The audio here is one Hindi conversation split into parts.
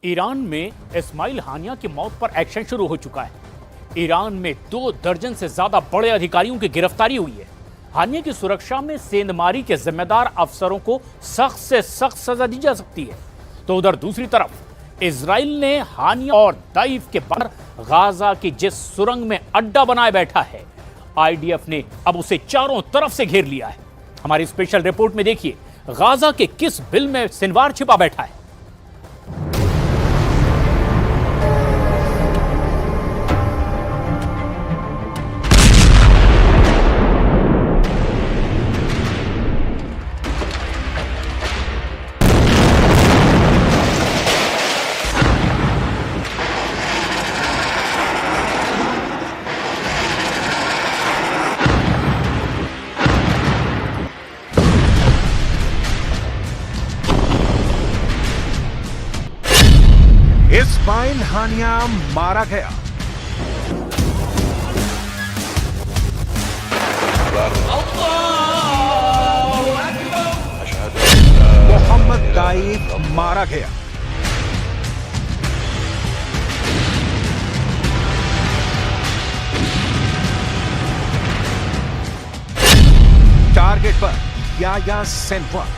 ईरान में इस्माइल हानिया की मौत पर एक्शन शुरू हो चुका है। ईरान में 2 दर्जन से ज्यादा बड़े अधिकारियों की गिरफ्तारी हुई है। हानिया की सुरक्षा में सेंधमारी के जिम्मेदार अफसरों को सख्त से सख्त सजा दी जा सकती है। तो उधर दूसरी तरफ इजराइल ने हानिया और दाइफ के बाहर गाजा की जिस सुरंग में अड्डा बनाए बैठा है, आईडीएफ ने अब उसे चारों तरफ से घेर लिया है। हमारी स्पेशल रिपोर्ट में देखिए गाजा के किस बिल में सिनवार छिपा बैठा है। इस्माइल हानिया मारा गया। मोहम्मद दाइफ मारा गया। टारगेट पर याह्या सिनवार।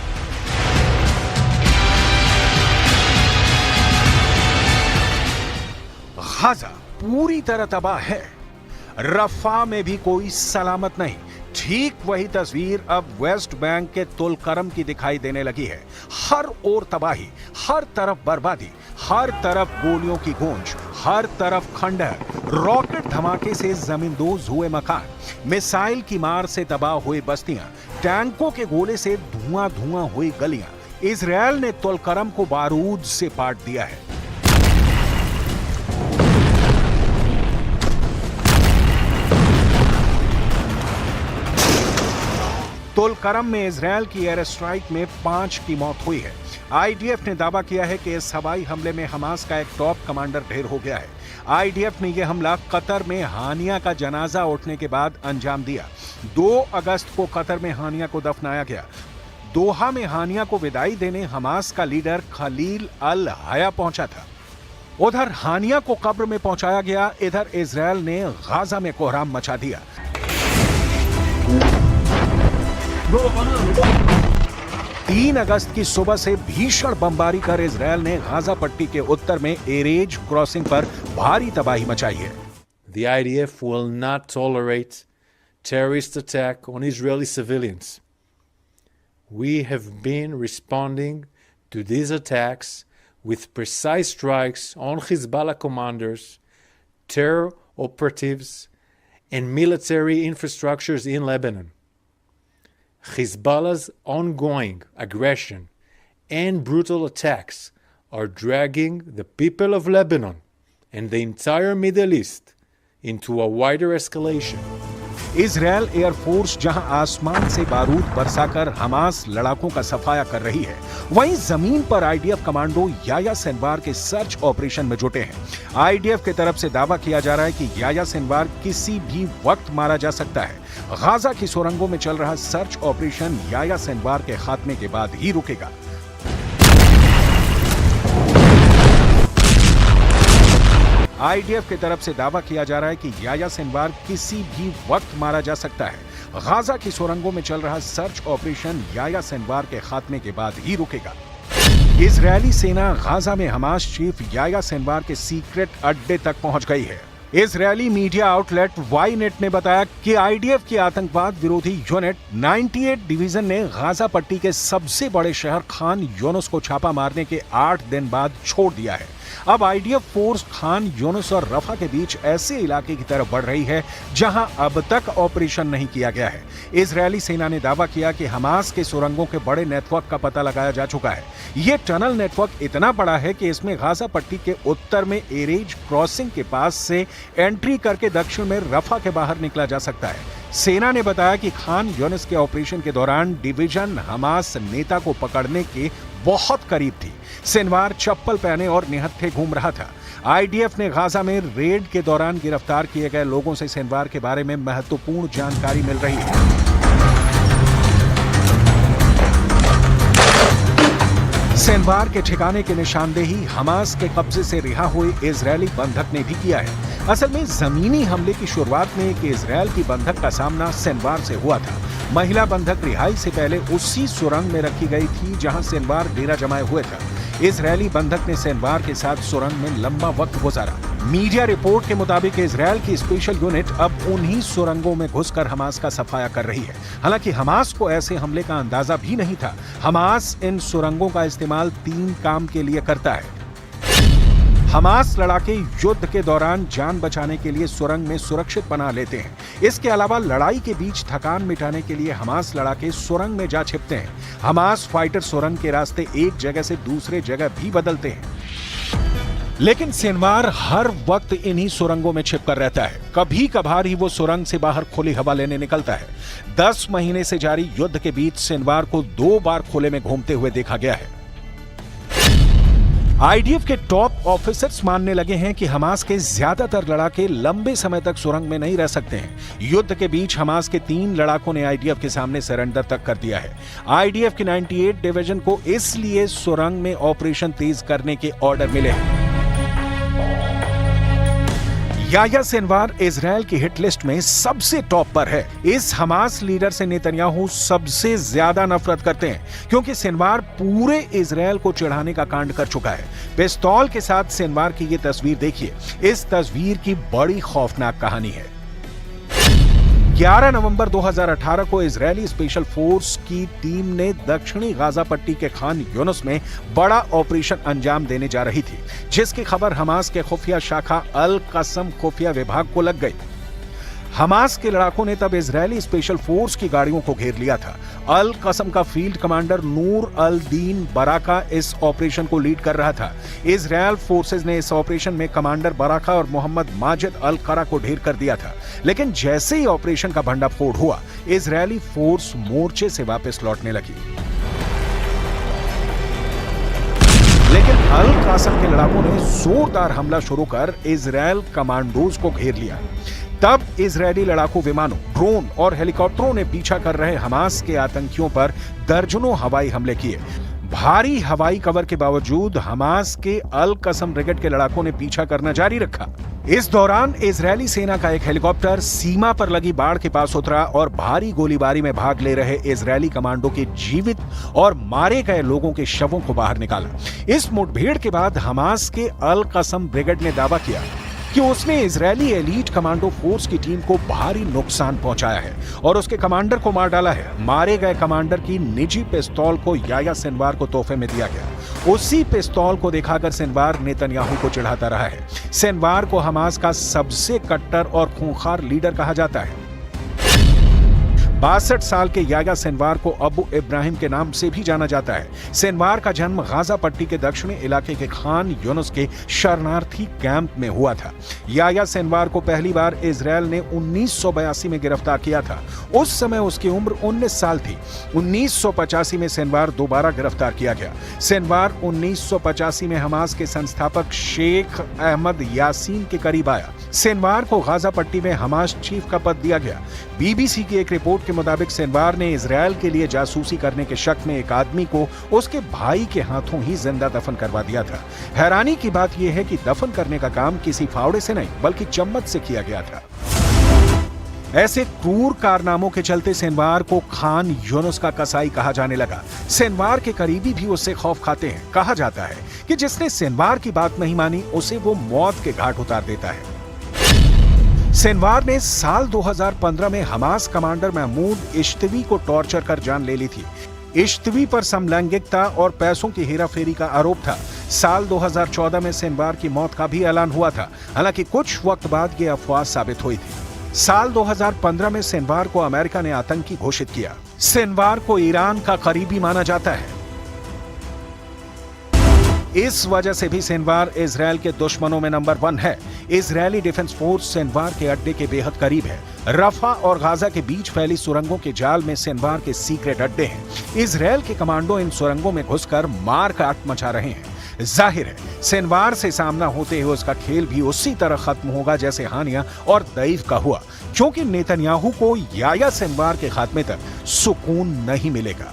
गाजा पूरी तरह तबाह है। रफा में भी कोई सलामत नहीं। ठीक वही तस्वीर अब वेस्ट बैंक के तुलकरम की दिखाई देने लगी है। हर ओर तबाही, हर तरफ बर्बादी, हर तरफ गोलियों की गूंज, हर तरफ खंडहर। रॉकेट धमाके से जमींदोज हुए मकान, मिसाइल की मार से तबाह हुई बस्तियां, टैंकों के गोले से धुआं धुआं हुई गलियां। इजरायल ने तुलकरम को बारूद से पाट दिया है। तुलकरम में इजरायल की एयर स्ट्राइक में 5 की मौत हुई है। आईडीएफ ने दावा किया है कि इस हवाई हमले में हमास का एक टॉप कमांडर ढेर हो गया है। आईडीएफ ने यह हमला कतर में हानिया का जनाजा उठने के बाद अंजाम दिया। 2 अगस्त को कतर में हानिया को दफनाया गया। दोहा में हानिया को विदाई देने हमास का लीडर खलील अल हया पहुंचा था। उधर हानिया को कब्र में पहुंचाया गया, इधर इजरायल ने गाजा में कोहराम मचा दिया। 3 अगस्त की सुबह से भीषण बमबारी कर इजरायल ने गाजा पट्टी के उत्तर में एरेज क्रॉसिंग पर भारी तबाही मचाई है। The IDF will not tolerate terrorist attack on Israeli civilians. We have been responding to these attacks with precise strikes on Hezbollah commanders, terror operatives, and military infrastructures in Lebanon. Hezbollah's ongoing aggression and brutal attacks are dragging the people of Lebanon and the entire Middle East into a wider escalation. Israel air force जहां आसमान से बारूद बरसाकर हमास लड़ाकों का सफाया कर रही है, वहीं जमीन पर आईडीएफ कमांडो याह्या सिनवार के सर्च ऑपरेशन में जुटे हैं। आईडीएफ की तरफ से दावा किया जा रहा है कि याह्या सिनवार किसी भी वक्त मारा जा सकता है। गाजा की सुरंगों में चल रहा सर्च ऑपरेशन याह्या सिनवार के खात्मे के बाद ही रुकेगा। आईडीएफ की तरफ से दावा किया जा रहा है कि याह्या सिनवार किसी भी वक्त मारा जा सकता है। गाजा की सुरंगों में चल रहा सर्च ऑपरेशन याह्या सिनवार के खात्मे के बाद ही रुकेगा। इजरायली सेना गाजा में हमास चीफ याह्या सिनवार के सीक्रेट अड्डे तक पहुंच गई है। Israeli media outlet Ynet ने बताया कि आईडीएफ की आतंकवाद विरोधी यूनिट 98 डिवीजन ने गाजा पट्टी के सबसे बड़े शहर खान यूनुस को छापा मारने के 8 दिन बाद छोड़ दिया है। अब आईडीएफ फोर्स खान यूनुस और रफा के बीच ऐसे इलाके की तरफ बढ़ रही है जहां अब तक ऑपरेशन नहीं किया गया है। इजरायली सेना ने दावा किया कि हमास के सुरंगों के बड़े नेटवर्क का पता लगाया जा चुका है। यह टनल नेटवर्क इतना बड़ा है कि इसमें गाजा पट्टी के उत्तर में एरेज क्रॉसिंग के पास से एंट्री करके दक्षिण में रफा के बाहर निकला जा सकता है। सेना ने बताया कि खान यूनिस के ऑपरेशन के दौरान डिवीजन हमास नेता को पकड़ने के बहुत करीब थी। सिनवार चप्पल पहने और निहत्थे घूम रहा था। आईडीएफ ने गाजा में रेड के दौरान गिरफ्तार किए गए लोगों से सिनवार के बारे में महत्वपूर्ण जानकारी मिल रही है। सिनवार के ठिकाने की निशानदेही हमास के कब्जे से रिहा हुए इजरायली बंधक ने भी किया है। असल में जमीनी हमले की शुरुआत में एक इजरायल की बंधक का सामना सिनवार से हुआ था। महिला बंधक रिहाई से पहले उसी सुरंग में रखी गई थी जहां सिनवार डेरा जमाए हुए था। इजरायली बंधक ने सिनवार के साथ सुरंग में लंबा वक्त गुजारा। मीडिया रिपोर्ट के मुताबिक इजरायल की स्पेशल यूनिट अब उन्हीं सुरंगों में घुसकर हमास का सफाया कर रही है। हालांकि हमास को ऐसे हमले का अंदाजा भी नहीं था। हमास इन सुरंगों का इस्तेमाल 3 काम के लिए करता है। हमास लड़ाके युद्ध के दौरान जान बचाने के लिए सुरंग में सुरक्षित पनाह लेते हैं। इसके अलावा लड़ाई के बीच थकान मिटाने के लिए हमास लड़ाके सुरंग में जा छिपते हैं। हमास फाइटर सुरंग के रास्ते एक जगह से दूसरे जगह भी बदलते हैं। लेकिन सिनवार हर वक्त इन्हीं सुरंगों में छिपकर रहता है। कभी कभार ही वो सुरंग से बाहर खुली हवा लेने निकलता है। 10 महीने से जारी युद्ध के बीच सिनवार को 2 बार खुले में घूमते हुए देखा गया है। आईडीएफ के टॉप ऑफिसर्स मानने लगे हैं कि हमास के ज्यादातर लड़ाके लंबे समय तक सुरंग में नहीं रह सकते हैं। युद्ध के बीच हमास के 3 लड़ाकों ने आईडीएफ के सामने सरेंडर तक कर दिया है। आईडीएफ की 98 डिवीजन को इसलिए सुरंग में ऑपरेशन तेज करने के ऑर्डर मिले हैं। याह्या सिनवार इजरायल की हिट लिस्ट में सबसे टॉप पर है। इस हमास लीडर से नेतन्याहू सबसे ज्यादा नफरत करते हैं क्योंकि सिनवार पूरे इजरायल को चिढ़ाने का कांड कर चुका है। पिस्तौल के साथ सिनवार की ये तस्वीर देखिए। इस तस्वीर की बड़ी खौफनाक कहानी है। 11 नवंबर 2018 को इजरायली स्पेशल फोर्स की टीम ने दक्षिणी गाजा पट्टी के खान यूनुस में बड़ा ऑपरेशन अंजाम देने जा रही थी, जिसकी खबर हमास के खुफिया शाखा अल कसम खुफिया विभाग को लग गई। हमास के लड़ाकों ने तब इजरायली स्पेशल फोर्स की गाड़ियों को घेर लिया था। अल कसम का फील्ड कमांडर नूर अल दीन बराका इस ऑपरेशन को लीड कर रहा था। इजरायल फोर्सेज ने इस ऑपरेशन में कमांडर बराका और मोहम्मद माजिद अल करा को ढेर कर दिया था। लेकिन जैसे ही ऑपरेशन का भंडाफोड़ हुआ, इजरायली फोर्स मोर्चे से वापस लौटने लगी। लेकिन अल कासम के लड़ाकों ने जोरदार हमला शुरू कर इजरायल कमांडोज को घेर लिया। तब इजरायली लड़ाकू विमानों, ड्रोन और हेलीकॉप्टरों ने पीछा कर रहे हमास के आतंकियों पर दर्जनों हवाई हमले किए। भारी हवाई कवर के बावजूद हमास के अल कसम ब्रिगेड के लड़ाकों ने पीछा करना जारी रखा। इस दौरान इजरायली सेना का एक हेलीकॉप्टर सीमा पर लगी बाड़ के पास उतरा और भारी गोलीबारी में भाग ले रहे इजरायली कमांडो के जीवित और मारे गए लोगों के शवों को बाहर निकाला। इस मुठभेड़ के बाद हमास के अल कसम ब्रिगेड ने दावा किया कि उसने इजरायली एलीट कमांडो फोर्स की टीम को भारी नुकसान पहुंचाया है और उसके कमांडर को मार डाला है। मारे गए कमांडर की निजी पिस्तौल को याह्या सिनवार को तोहफे में दिया गया। उसी पिस्तौल को दिखाकर सिनवार नेतन्याहू को चिढ़ाता रहा है। सिनवार को हमास का सबसे कट्टर और खूंखार लीडर कहा जाता है। 62 साल के याह्या सिनवार को अबू इब्राहिम के नाम से भी जाना जाता है। सिनवार का जन्म गाजा पट्टी के दक्षिणी इलाके के खान यूनुस के शरणार्थी कैंप में हुआ था। याह्या सिनवार को पहली बार इजरायल ने 1982 में गिरफ्तार किया था। उस समय उसकी उम्र 19 साल थी। 1985 में सिनवार दोबारा गिरफ्तार किया गया। सिनवार 1985 में हमास के संस्थापक शेख अहमद यासीन के करीब आया। सिनवार को गाजा पट्टी में हमास चीफ का पद दिया गया। बीबीसी की एक रिपोर्ट के मुताबिक सिनवार ने इजरायल के लिए जासूसी करने के शक में एक आदमी को उसके भाई के हाथों ही जिंदा दफन करवा दिया था। हैरानी की बात यह है कि दफन करने का काम किसी फावड़े से नहीं बल्कि चम्मच से किया गया था। ऐसे क्रूर कारनामों के चलते सिनवार को खान यूनुस का कसाई कहा जाने लगा। सिनवार के करीबी भी उससे खौफ खाते हैं। कहा जाता है कि जिसने सिनवार की बात नहीं मानी उसे वो मौत के घाट उतार देता है। सिनवार ने साल 2015 में हमास कमांडर महमूद इश्तवी को टॉर्चर कर जान ले ली थी। इश्तवी पर समलैंगिकता और पैसों की हेराफेरी का आरोप था। साल 2014 में सिनवार की मौत का भी ऐलान हुआ था। हालांकि कुछ वक्त बाद ये अफवाह साबित हुई थी। साल 2015 में सिनवार को अमेरिका ने आतंकी घोषित किया। सिनवार को ईरान का करीबी माना जाता है। इस वजह से भी सिनवार इजरायल के दुश्मनों में नंबर 1 है। इजरायली डिफेंस फोर्स सिनवार के अड्डे के बेहद करीब है। रफा और गाजा के बीच फैली सुरंगों के जाल में सिनवार के सीक्रेट अड्डे हैं। इजरायल के कमांडो इन सुरंगों में घुसकर मार काट मचा रहे हैं। जाहिर है सिनवार से सामना होते हुए उसका खेल भी उसी तरह खत्म होगा जैसे हानिया और दईफ का हुआ, क्योंकि नेतन्याहू को याह्या सिनवार के खात्मे तक सुकून नहीं मिलेगा।